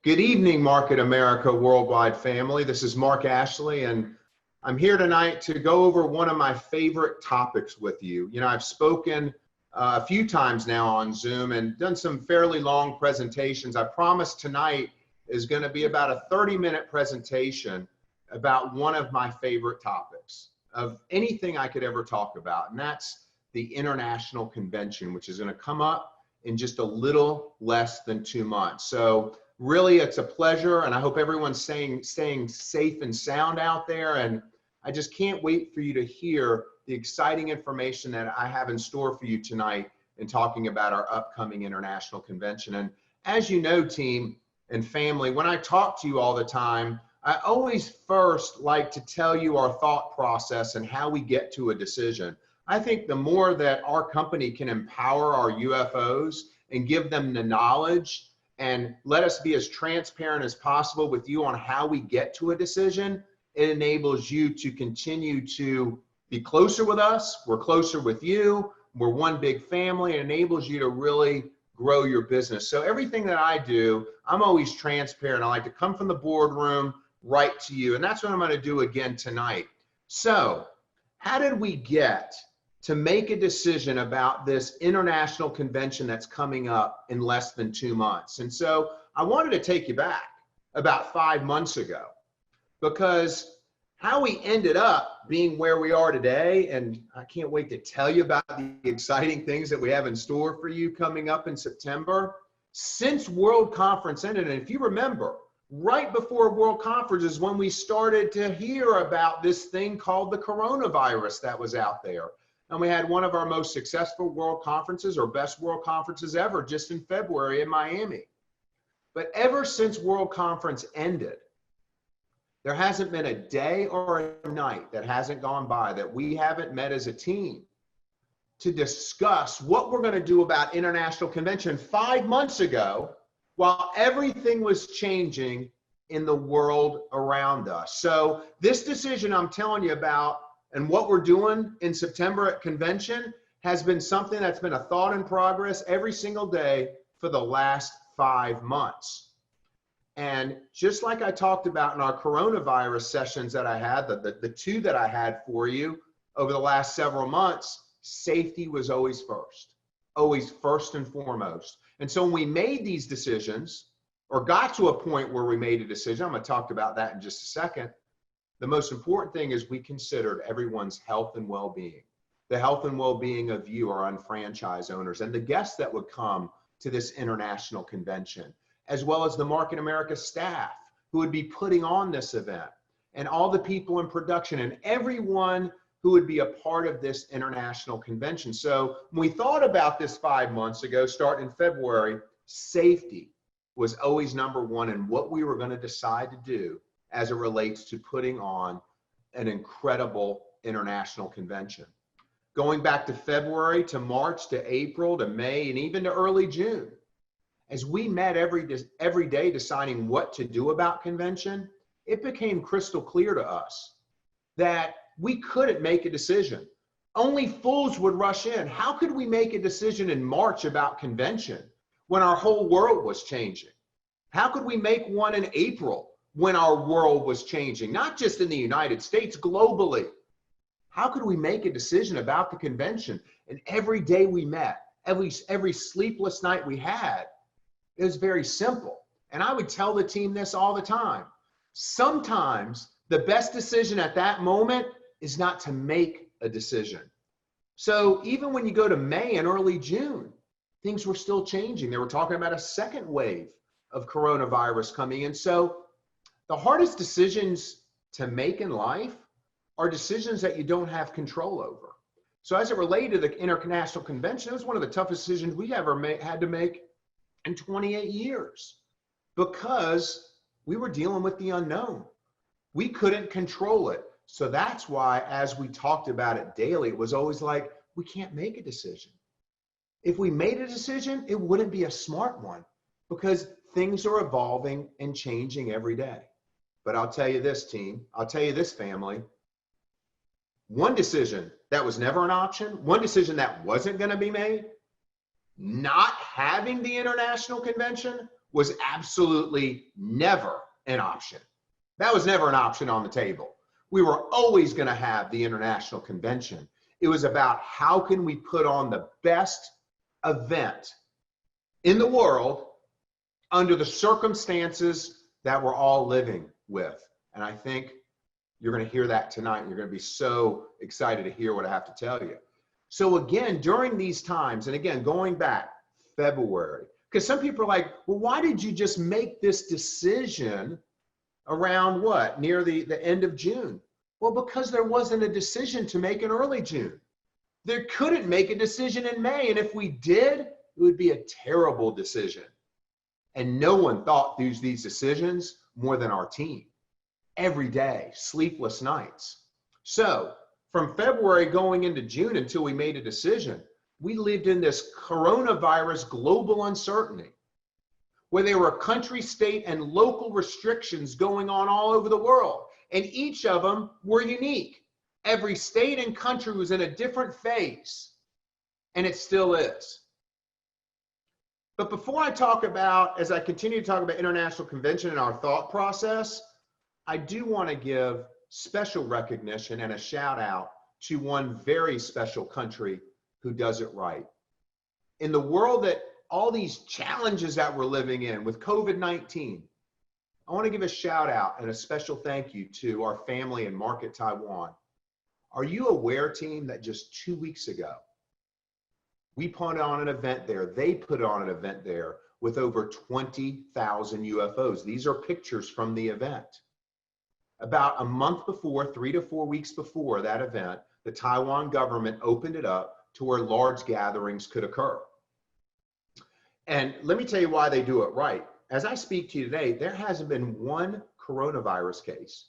Good evening, Market America Worldwide family. This is Marc Ashley, and I'm here tonight to go over one of my favorite topics with you. You know, I've spoken a few times now on Zoom and done some fairly long presentations. I promise tonight is going to be about a 30-minute presentation about one of my favorite topics of anything I could ever talk about, and that's the International Convention, which is going to come up in just a little less than 2 months. So really, it's a pleasure, and I hope everyone's staying safe and sound out there. And I just can't wait for you to hear the exciting information that I have in store for you tonight in talking about our upcoming International Convention. And as you know, team and family, when I talk to you all the time, I always first like to tell you our thought process and how we get to a decision. I think the more that our company can empower our UFOs and give them the knowledge and let us be as transparent as possible with you on how we get to a decision, it enables you to continue to be closer with us. We're closer with you. We're one big family. It enables you to really grow your business. So everything that I do, I'm always transparent. I like to come from the boardroom right to you. And that's what I'm going to do again tonight. So how did we get to make a decision about this international convention that's coming up in less than 2 months? And so I wanted to take you back about 5 months ago, because how we ended up being where we are today, and I can't wait to tell you about the exciting things that we have in store for you coming up in September. Since World Conference ended, and if you remember, right before World Conference is when we started to hear about this thing called the coronavirus that was out there. And we had one of our most successful world conferences, or best world conferences ever, just in February in Miami. But ever since World Conference ended, there hasn't been a day or a night that hasn't gone by that we haven't met as a team to discuss what we're going to do about International Convention 5 months ago, while everything was changing in the world around us. So this decision I'm telling you about and what we're doing in September at convention has been something that's been a thought in progress every single day for the last 5 months. And just like I talked about in our coronavirus sessions that I had, the two that I had for you over the last several months, safety was always first and foremost. And so when we made these decisions, or got to a point where we made a decision, I'm going to talk about that in just a second, the most important thing is we considered everyone's health and well-being, the health and well-being of you, our unfranchised owners, and the guests that would come to this international convention, as well as the Market America staff who would be putting on this event, and all the people in production, and everyone who would be a part of this international convention. So when we thought about this 5 months ago, starting in February, safety was always number one in what we were going to decide to do as it relates to putting on an incredible international convention. Going back to February, to March, to April, to May, and even to early June, as we met every day deciding what to do about convention, it became crystal clear to us that we couldn't make a decision. Only fools would rush in. How could we make a decision in March about convention when our whole world was changing? How could we make one in April when our world was changing, not just in the United States, globally? How could we make a decision about the convention? And every day we met, every sleepless night we had, it was very simple. And I would tell the team this all the time. Sometimes the best decision at that moment is not to make a decision. So even when you go to May and early June, things were still changing. They were talking about a second wave of coronavirus coming in. So the hardest decisions to make in life are decisions that you don't have control over. So as it related to the International Convention, it was one of the toughest decisions we ever had to make in 28 years, because we were dealing with the unknown. We couldn't control it. So that's why, as we talked about it daily, it was always like, we can't make a decision. If we made a decision, it wouldn't be a smart one, because things are evolving and changing every day. But I'll tell you this, team, I'll tell you this, family, one decision that was never an option, one decision that wasn't going to be made, not having the international convention, was absolutely never an option. That was never an option on the table. We were always going to have the international convention. It was about how can we put on the best event in the world under the circumstances that we're all living with. And I think you're going to hear that tonight. And you're going to be so excited to hear what I have to tell you. So again, during these times, and again, going back February, because some people are like, well, why did you just make this decision around what? Near the end of June? Well, because there wasn't a decision to make in early June. There couldn't make a decision in May. And if we did, it would be a terrible decision. And no one thought through these decisions more than our team. Every day, sleepless nights. So from February going into June until we made a decision, we lived in this coronavirus global uncertainty where there were country, state, and local restrictions going on all over the world. And each of them were unique. Every state and country was in a different phase, and it still is. But before I talk about, as I continue to talk about International Convention and our thought process, I do want to give special recognition and a shout out to one very special country who does it right. In the world that all these challenges that we're living in with COVID-19, I want to give a shout out and a special thank you to our family in Market, Taiwan. Are you aware, team, that just 2 weeks ago, we put on an event there, they put on an event there with over 20,000 UFOs. These are pictures from the event. About a month before, 3 to 4 weeks before that event, the Taiwan government opened it up to where large gatherings could occur. And let me tell you why they do it right. As I speak to you today, there hasn't been one coronavirus case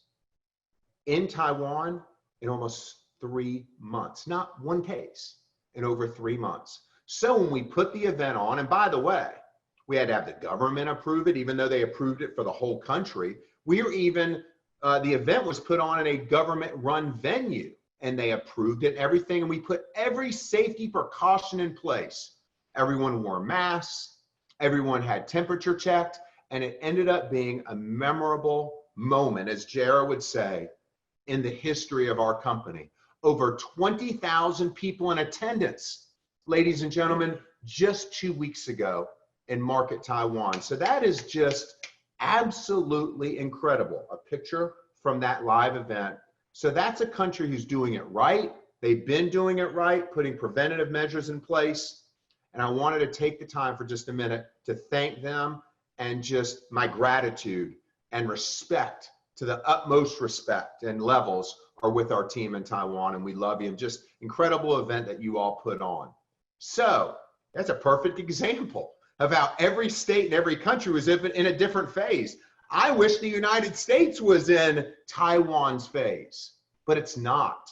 in Taiwan in almost 3 months. Not one case in over 3 months. So when we put the event on, and by the way, we had to have the government approve it, even though they approved it for the whole country. We were even, the event was put on in a government-run venue, and they approved it, everything, and we put every safety precaution in place. Everyone wore masks, everyone had temperature checked, and it ended up being a memorable moment, as Jara would say, in the history of our company. Over 20,000 people in attendance, ladies and gentlemen, just 2 weeks ago in Market, Taiwan. So that is just absolutely incredible. A picture from that live event. So that's a country who's doing it right. They've been doing it right, putting preventative measures in place. And I wanted to take the time for just a minute to thank them, and just my gratitude and respect, to the utmost respect and levels, are with our team in Taiwan, and we love you. And just incredible event that you all put on. So that's a perfect example of how every state and every country was in a different phase. I wish the United States was in Taiwan's phase, but it's not.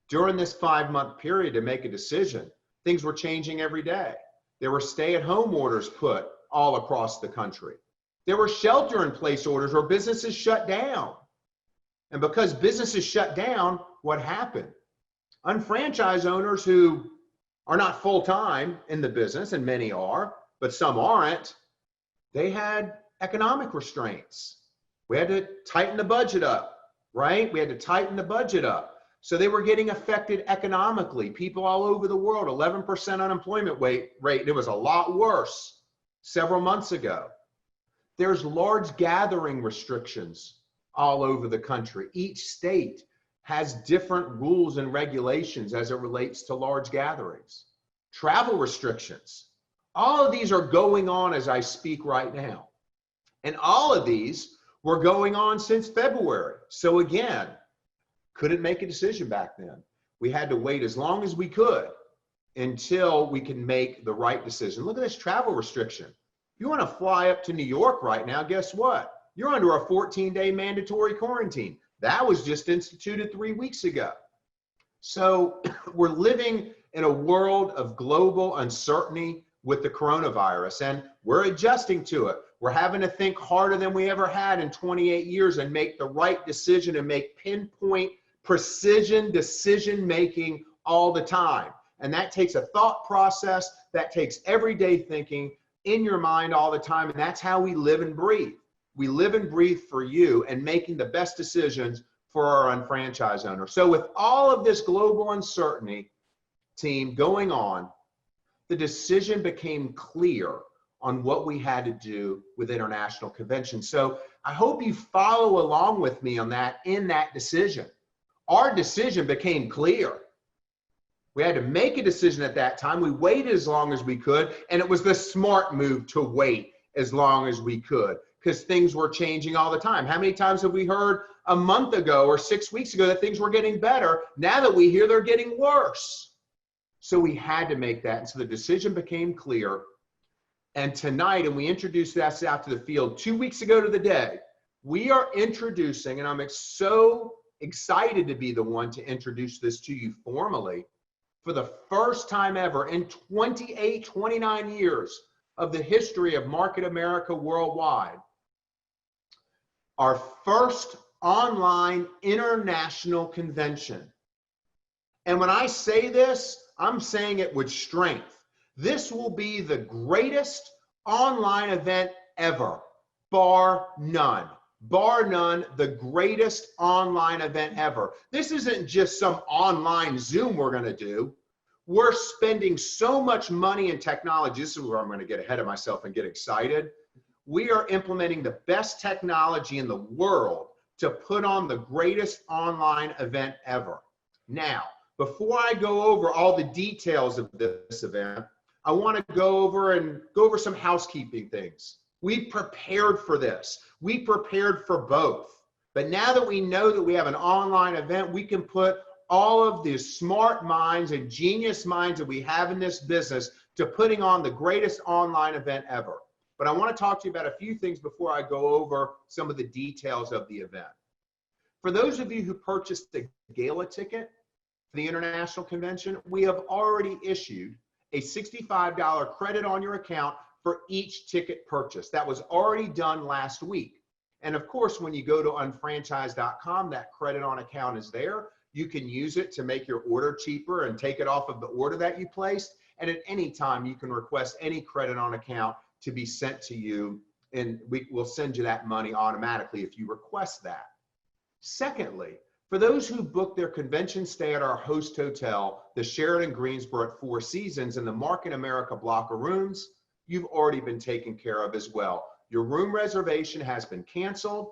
During this 5-month period to make a decision, things were changing every day. There were stay-at-home orders put all across the country. There were shelter-in-place orders where businesses shut down. And because businesses shut down, what happened? Unfranchised owners who are not full-time in the business, and many are, but some aren't, they had economic restraints. We had to tighten the budget up, right? We had to tighten the budget up. So they were getting affected economically. People all over the world, 11% unemployment rate. It was a lot worse several months ago. There's large gathering restrictions all over the country. Each state has different rules and regulations as it relates to large gatherings. Travel restrictions. All of these are going on as I speak right now. And all of these were going on since February. So again, couldn't make a decision back then. We had to wait as long as we could until we can make the right decision. Look at this travel restriction. If you want to fly up to New York right now, guess what? You're under a 14-day mandatory quarantine. That was just instituted 3 weeks ago. So we're living in a world of global uncertainty with the coronavirus, and we're adjusting to it. We're having to think harder than we ever had in 28 years and make the right decision and make pinpoint precision decision making all the time. And that takes a thought process, that takes everyday thinking in your mind all the time, and that's how we live and breathe. We live and breathe for you and making the best decisions for our unfranchised owners. So with all of this global uncertainty, team, going on, the decision became clear on what we had to do with international convention. So I hope you follow along with me on that in that decision. Our decision became clear. We had to make a decision at that time. We waited as long as we could, and it was the smart move to wait as long as we could because things were changing all the time. How many times have we heard a month ago or 6 weeks ago that things were getting better? Now that we hear they're getting worse. So we had to make that. And so the decision became clear. And tonight, and we introduced that out to the field 2 weeks ago to the day, we are introducing, and I'm so excited to be the one to introduce this to you formally, for the first time ever in 28, 29 years of the history of Market America Worldwide, our first online international convention. And when I say this, I'm saying it with strength. This will be the greatest online event ever, bar none. Bar none, the greatest online event ever. This isn't just some online Zoom we're going to do. We're spending so much money in technology. This is where I'm going to get ahead of myself and get excited. We are implementing the best technology in the world to put on the greatest online event ever. Now, before I go over all the details of this event, I want to go over some housekeeping things. We prepared for this. We prepared for both. But now that we know that we have an online event, we can put all of the smart minds and genius minds that we have in this business to putting on the greatest online event ever. But I want to talk to you about a few things before I go over some of the details of the event. For those of you who purchased the gala ticket for the International Convention, we have already issued a $65 credit on your account for each ticket purchase. That was already done last week. And of course, when you go to unfranchise.com, that credit on account is there. You can use it to make your order cheaper and take it off of the order that you placed. And at any time, you can request any credit on account to be sent to you, and we will send you that money automatically if you request that. Secondly, for those who book their convention stay at our host hotel, the Sheraton Greensboro at Four Seasons, and the Market America block of rooms, you've already been taken care of as well. Your room reservation has been canceled,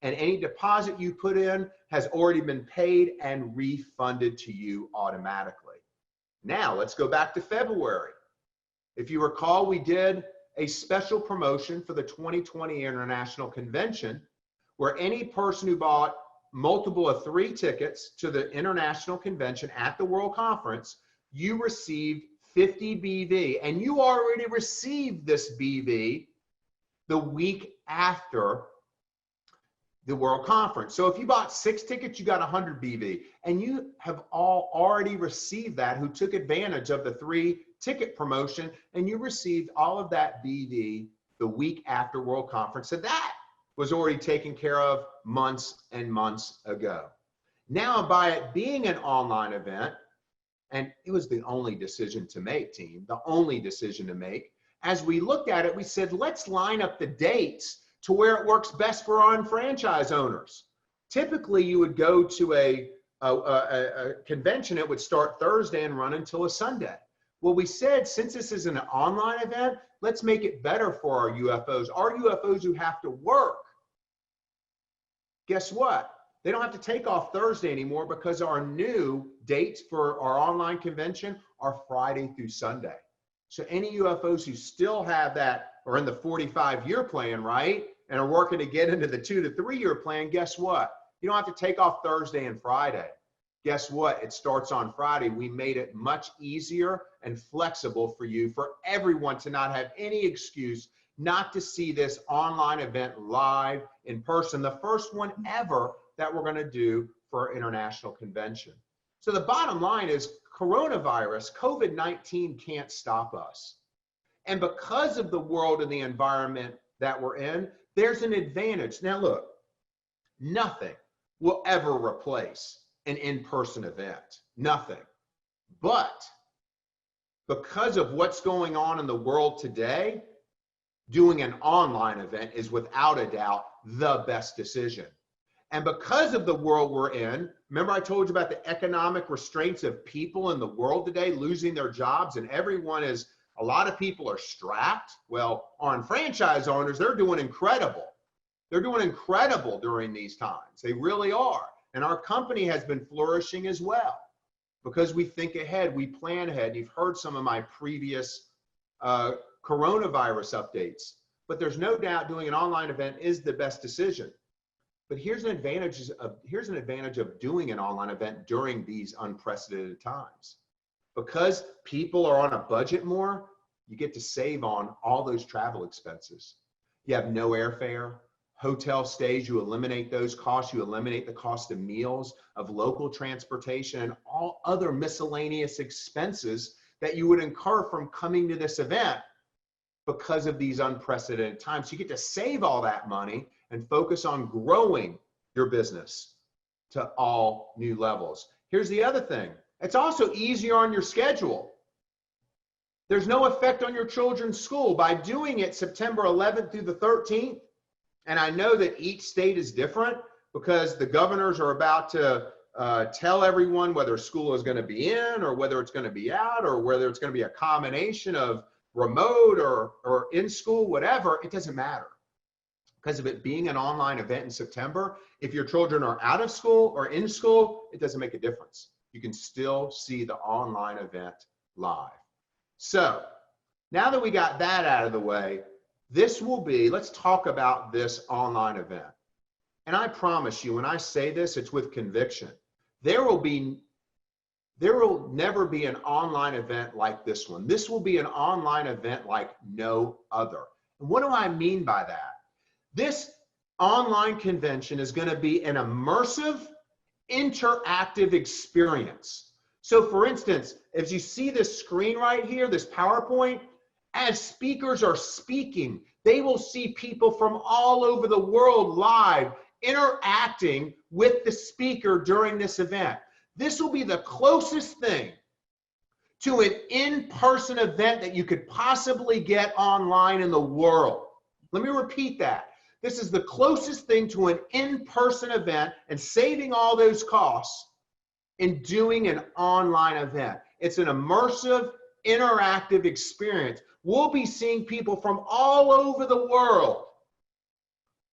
and any deposit you put in has already been paid and refunded to you automatically. Now, let's go back to February. If you recall, we did a special promotion for the 2020 International Convention where any person who bought multiple of 3 tickets to the International Convention at the World Conference, you received 50 BV, and you already received this BV the week after the World Conference. So if you bought 6 tickets, you got 100 BV, and you have all already received that who took advantage of the 3 ticket promotion, and you received all of that BV the week after World Conference. So that was already taken care of months and months ago. Now, by it being an online event, and it was the only decision to make, team, the only decision to make, as we looked at it, we said, let's line up the dates to where it works best for our franchise owners. Typically, you would go to a convention, it would start Thursday and run until a Sunday. Well, we said, since this is an online event, let's make it better for our UFOs who have to work. Guess what? They don't have to take off Thursday anymore because our new dates for our online convention are Friday through Sunday. So any UFOs who still have that are in the 45-year plan, right, and are working to get into the 2 to 3 year plan, guess what? You don't have to take off Thursday and Friday. Guess what? It starts on Friday. We made it much easier and flexible for you, for everyone to not have any excuse not to see this online event live in person, the first one ever that we're going to do for our international convention. So the bottom line is coronavirus, COVID-19 can't stop us. And because of the world and the environment that we're in, there's an advantage. Now look, nothing will ever replace an in-person event, nothing. But because of what's going on in the world today, doing an online event is without a doubt the best decision. And because of the world we're in, remember I told you about the economic restraints of people in the world today losing their jobs, and a lot of people are strapped. Well, on franchise owners, they're doing incredible. They're doing incredible during these times. They really are. And our company has been flourishing as well because we think ahead, we plan ahead. You've heard some of my previous coronavirus updates, but there's no doubt doing an online event is the best decision. But here's an advantage of doing an online event during these unprecedented times. Because people are on a budget more, you get to save on all those travel expenses. You have no airfare, hotel stays, you eliminate those costs, you eliminate the cost of meals, of local transportation, and all other miscellaneous expenses that you would incur from coming to this event because of these unprecedented times. You get to save all that money and focus on growing your business to all new levels. Here's the other thing. It's also easier on your schedule. There's no effect on your children's school by doing it September 11th through the 13th. And I know that each state is different because the governors are about to tell everyone whether school is going to be in or whether it's going to be out or whether it's going to be a combination of remote or in school, whatever. It doesn't matter. Because of it being an online event in September, if your children are out of school or in school, it doesn't make a difference. You can still see the online event live. So now that we got that out of the way, let's talk about this online event. And I promise you, when I say this, it's with conviction. There will never be an online event like this one. This will be an online event like no other. And what do I mean by that? This online convention is going to be an immersive, interactive experience. So for instance, as you see this screen right here, this PowerPoint, as speakers are speaking, they will see people from all over the world live interacting with the speaker during this event. This will be the closest thing to an in-person event that you could possibly get online in the world. Let me repeat that. This is the closest thing to an in-person event and saving all those costs in doing an online event. It's an immersive, interactive experience. We'll be seeing people from all over the world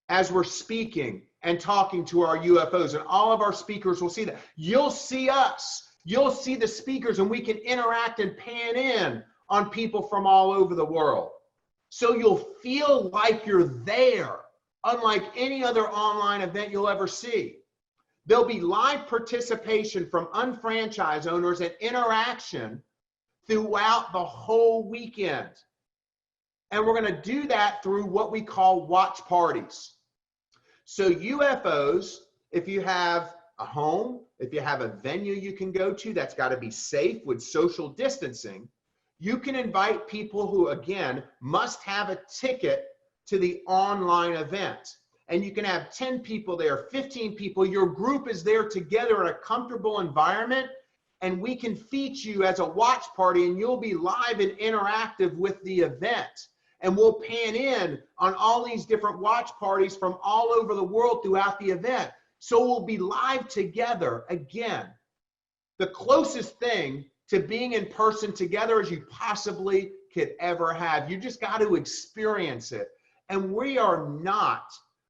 as we're speaking and talking to our UFOs, and all of our speakers will see that. You'll see us. You'll see the speakers, and we can interact and pan in on people from all over the world. So you'll feel like you're there, unlike any other online event you'll ever see. There'll be live participation from unfranchised owners and interaction throughout the whole weekend. And we're going to do that through what we call watch parties. So UFOs, if you have a home, if you have a venue you can go to that's got to be safe with social distancing, you can invite people who, again, must have a ticket to the online event. And you can have 10 people there, 15 people. Your group is there together in a comfortable environment, and we can feature you as a watch party, and you'll be live and interactive with the event. And we'll pan in on all these different watch parties from all over the world throughout the event. So we'll be live together again. The closest thing to being in person together as you possibly could ever have. You just got to experience it. And we're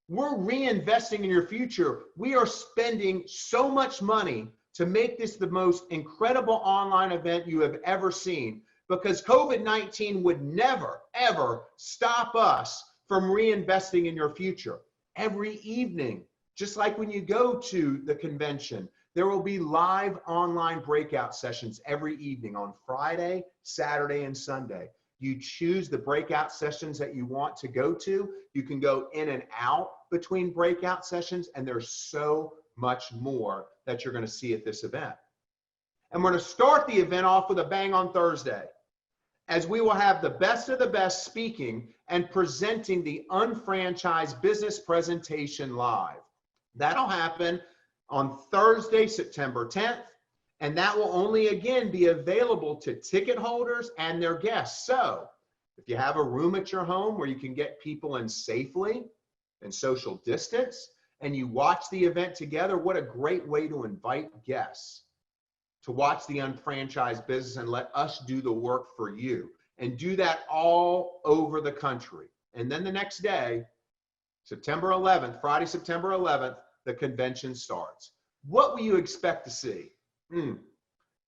reinvesting in your future. We are spending so much money to make this the most incredible online event you have ever seen, because COVID-19 would never, ever stop us from reinvesting in your future. Every evening, just like when you go to the convention, there will be live online breakout sessions every evening on Friday, Saturday, and Sunday. You choose the breakout sessions that you want to go to. You can go in and out between breakout sessions, and there's so much more that you're going to see at this event. And we're going to start the event off with a bang on Thursday, as we will have the best of the best speaking and presenting the unfranchised business presentation live. That'll happen on Thursday, September 10th, and that will only again be available to ticket holders and their guests. So If you have a room at your home where you can get people in safely and social distance, and you watch the event together, what a great way to invite guests to watch the unfranchised business and let us do the work for you, and do that all over the country. And then the next day, September 11th, Friday, September 11th, the convention starts. What will you expect to see?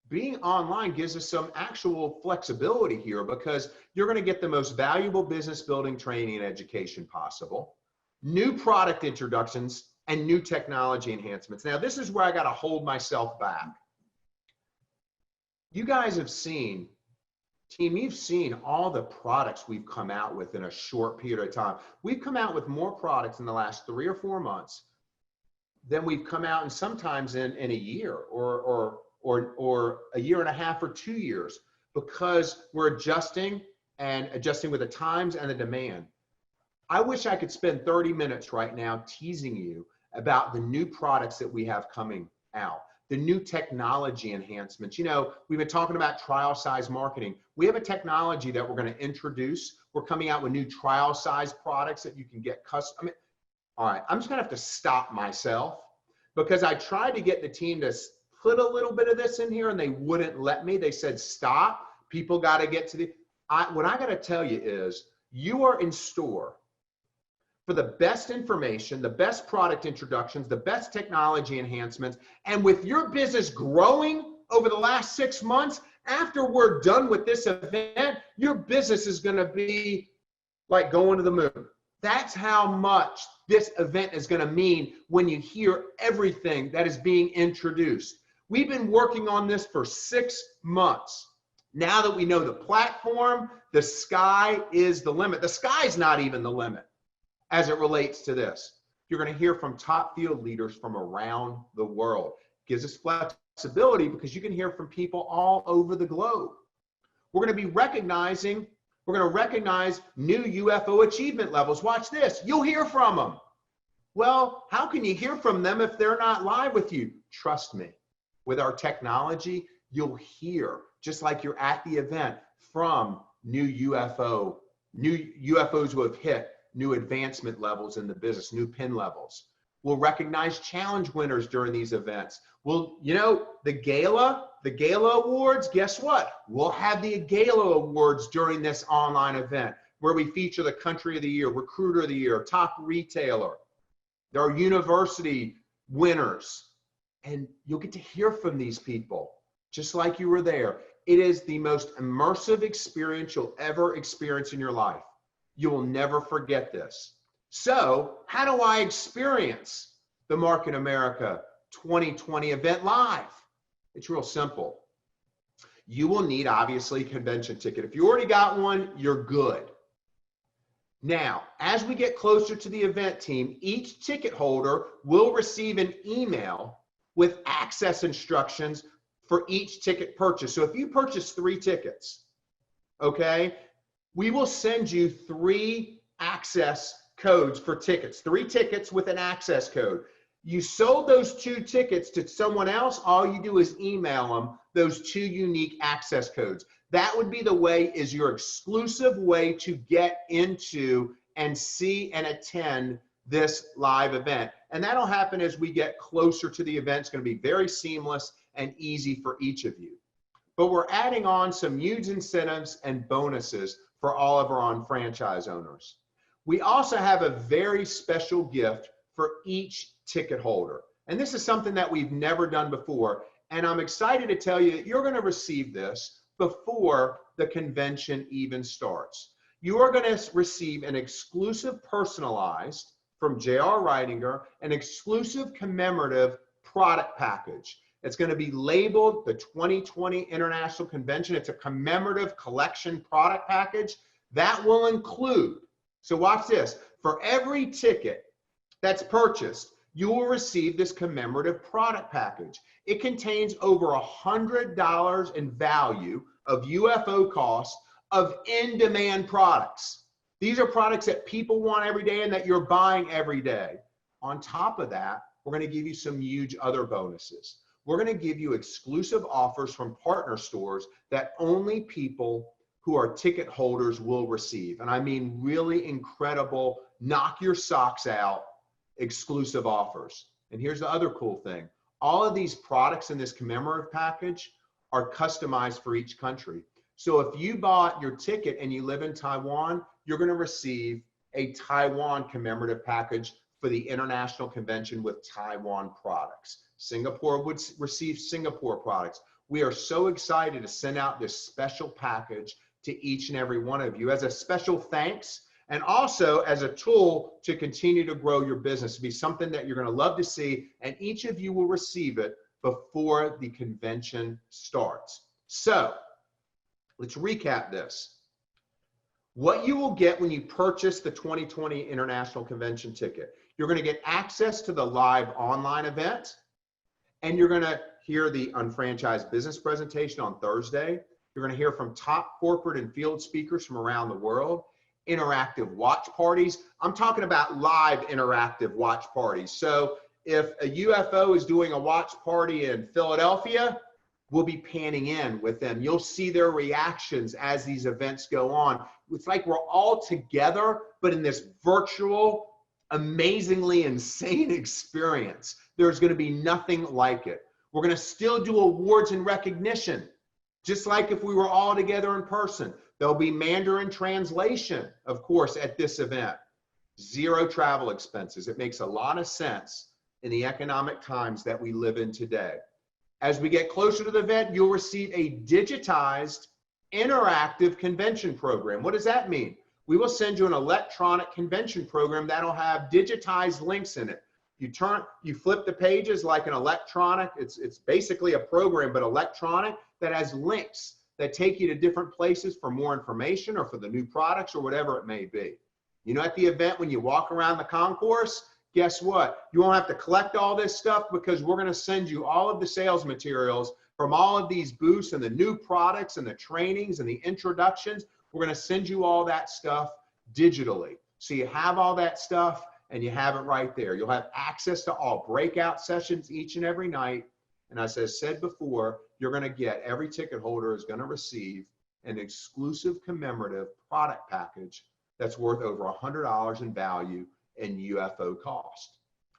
Being online gives us some actual flexibility here, because you're going to get the most valuable business building training and education possible, new product introductions, and new technology enhancements. Now, this is where I got to hold myself back. You guys have seen, team, you've seen all the products we've come out with in a short period of time. We've come out with more products in the last 3 or 4 months than we've come out in sometimes in a year or a year and a half or 2 years, because we're adjusting with the times and the demand. I wish I could spend 30 minutes right now teasing you about the new products that we have coming out, the new technology enhancements. You know, we've been talking about trial size marketing. We have a technology that we're going to introduce. We're coming out with new trial size products that you can get custom. All right, I'm just going to have to stop myself, because I tried to get the team to put a little bit of this in here and they wouldn't let me. They said, stop, people got to get to the, what I got to tell you is, you are in store for the best information, the best product introductions, the best technology enhancements. And with your business growing over the last 6 months, after we're done with this event, your business is going to be like going to the moon. That's how much this event is going to mean when you hear everything that is being introduced. We've been working on this for 6 months. Now that we know the platform, the sky is the limit. The sky's not even the limit as it relates to this. You're going to hear from top field leaders from around the world. Gives us flexibility because you can hear from people all over the globe. We're going to be recognizing, we're going to recognize new UFO achievement levels. Watch this. You'll hear from them. Well, how can you hear from them if they're not live with you? Trust me, with our technology, you'll hear, just like you're at the event, from new UFOs who have hit new advancement levels in the business, new pin levels. We'll recognize challenge winners during these events. We'll, you know, the gala awards, guess what? We'll have the gala awards during this online event, where we feature the country of the year, recruiter of the year, top retailer. There are university winners, and you'll get to hear from these people just like you were there. It is the most immersive experience you'll ever experience in your life. You will never forget this. So how do I experience the Market America 2020 event live? It's real simple. You will need, obviously, a convention ticket. If you already got one, you're good. Now, as we get closer to the event, team, each ticket holder will receive an email with access instructions for each ticket purchase. So if you purchase 3 tickets, okay, we will send you 3 access codes for tickets, 3 tickets with an access code. You sold those 2 tickets to someone else, all you do is email them those 2 unique access codes. That would be the way, is your exclusive way to get into and see and attend this live event. And that'll happen as we get closer to the event. It's going to be very seamless and easy for each of you. But we're adding on some huge incentives and bonuses for all of our franchise owners. We also have a very special gift for each ticket holder. And this is something that we've never done before. And I'm excited to tell you that you're going to receive this before the convention even starts. You are going to receive an exclusive, personalized, from J.R. Reidinger, an exclusive commemorative product package. It's going to be labeled the 2020 International Convention. It's a commemorative collection product package that will include, so watch this, for every ticket that's purchased, you will receive this commemorative product package. It contains over $100 in value of UFO costs of in-demand products. These are products that people want every day and that you're buying every day. On top of that, we're going to give you some huge other bonuses. We're going to give you exclusive offers from partner stores that only people who our ticket holders will receive. And I mean really incredible, knock your socks out, exclusive offers. And here's the other cool thing. All of these products in this commemorative package are customized for each country. So if you bought your ticket and you live in Taiwan, you're going to receive a Taiwan commemorative package for the international convention with Taiwan products. Singapore would receive Singapore products. We are so excited to send out this special package to each and every one of you as a special thanks, and also as a tool to continue to grow your business. It'll be something that you're going to love to see, and each of you will receive it before the convention starts. So let's recap this. What you will get when you purchase the 2020 International Convention ticket, you're going to get access to the live online event, and you're going to hear the Unfranchised Business presentation on Thursday. You're going to hear from top corporate and field speakers from around the world, interactive watch parties. I'm talking about live interactive watch parties. So if a UFO is doing a watch party in Philadelphia, we'll be panning in with them. You'll see their reactions as these events go on. It's like we're all together, but in this virtual, amazingly insane experience. There's going to be nothing like it. We're going to still do awards and recognition, just like if we were all together in person. There'll be Mandarin translation, of course, at this event. Zero travel expenses. It makes a lot of sense in the economic times that we live in today. As we get closer to the event, you'll receive a digitized, interactive convention program. What does that mean? We will send you an electronic convention program that'll have digitized links in it. You flip the pages like an electronic, it's basically a program, but electronic, that has links that take you to different places for more information or for the new products or whatever it may be. You know, at the event, when you walk around the concourse, guess what? You won't have to collect all this stuff because we're going to send you all of the sales materials from all of these booths and the new products and the trainings and the introductions. We're going to send you all that stuff digitally. So you have all that stuff and you have it right there. You'll have access to all breakout sessions each and every night. And as I said before, you're going to get, every ticket holder is going to receive an exclusive commemorative product package that's worth over $100 in value and UFO cost.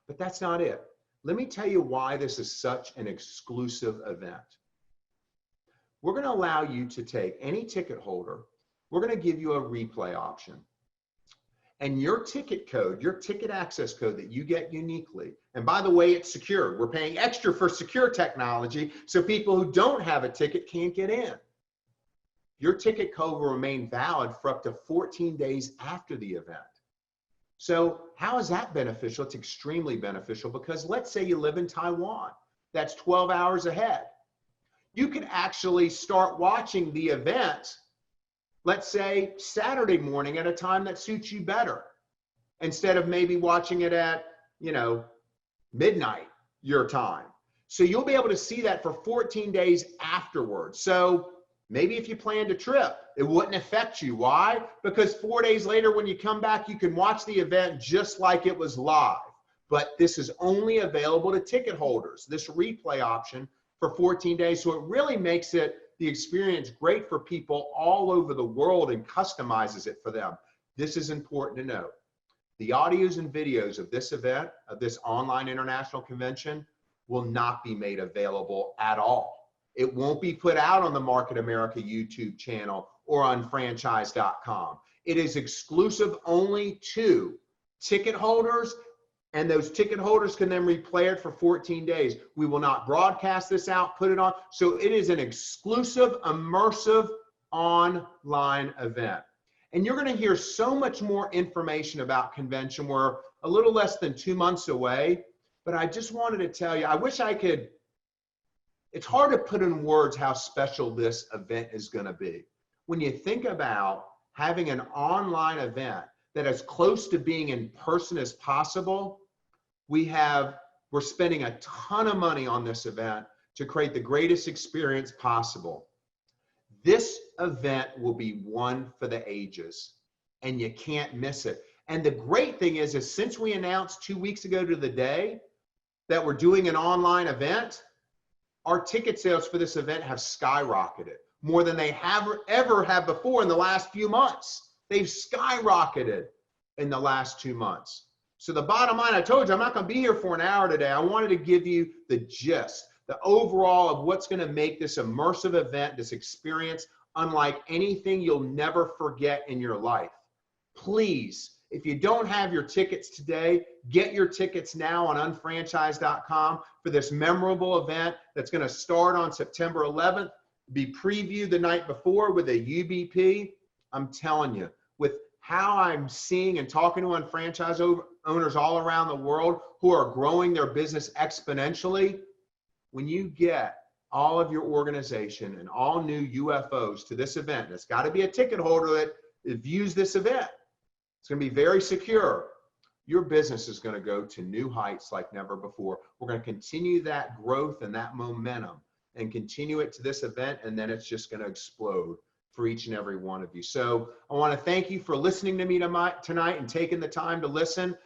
But that's not it. Let me tell you why this is such an exclusive event. We're going to allow you to take any ticket holder, we're going to give you a replay option. And your ticket code, your ticket access code that you get uniquely, and by the way, it's secure. We're paying extra for secure technology so people who don't have a ticket can't get in. Your ticket code will remain valid for up to 14 days after the event. So how is that beneficial? It's extremely beneficial because let's say you live in Taiwan. That's 12 hours ahead. You could actually start watching the event, let's say Saturday morning at a time that suits you better, instead of maybe watching it at, midnight your time. So you'll be able to see that for 14 days afterwards. So maybe if you planned a trip, it wouldn't affect you. Why? Because 4 days later when you come back, you can watch the event just like it was live. But this is only available to ticket holders, this replay option for 14 days. So it really makes it the experience great for people all over the world and customizes it for them. This is important to note. The audios and videos of this event, of this online international convention, will not be made available at all. It won't be put out on the Market America YouTube channel or on franchise.com. It is exclusive only to ticket holders, and those ticket holders can then replay it for 14 days. We will not broadcast this out, put it on. So it is an exclusive, immersive online event. And you're going to hear so much more information about convention. We're a little less than 2 months away, but I just wanted to tell you, I wish I could. It's hard to put in words how special this event is going to be. When you think about having an online event that is close to being in person as possible, we're spending a ton of money on this event to create the greatest experience possible. This event will be one for the ages, and you can't miss it. And the great thing is since we announced 2 weeks ago to the day that we're doing an online event, our ticket sales for this event have skyrocketed. more than they ever have before in the last few months. They've skyrocketed in the last 2 months. So the bottom line, I told you, I'm not going to be here for an hour today. I wanted to give you the gist, the overall of what's going to make this immersive event, this experience, unlike anything you'll never forget in your life. Please, if you don't have your tickets today, get your tickets now on unfranchise.com for this memorable event that's going to start on September 11th, be previewed the night before with a UBP. I'm telling you, with how I'm seeing and talking to unfranchised owners all around the world who are growing their business exponentially, when you get all of your organization and all new UFOs to this event, and it's got to be a ticket holder that views this event. It's going to be very secure. Your business is going to go to new heights like never before. We're going to continue that growth and that momentum and continue it to this event, and then it's just going to explode for each and every one of you. So I want to thank you for listening to me tonight and taking the time to listen.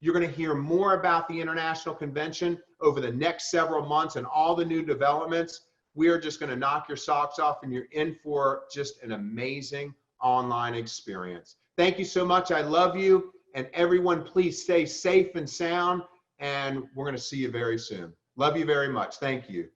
You're going to hear more about the International Convention over the next several months and all the new developments. We are just going to knock your socks off, and you're in for just an amazing online experience. Thank you so much. I love you. And everyone, please stay safe and sound. And we're going to see you very soon. Love you very much. Thank you.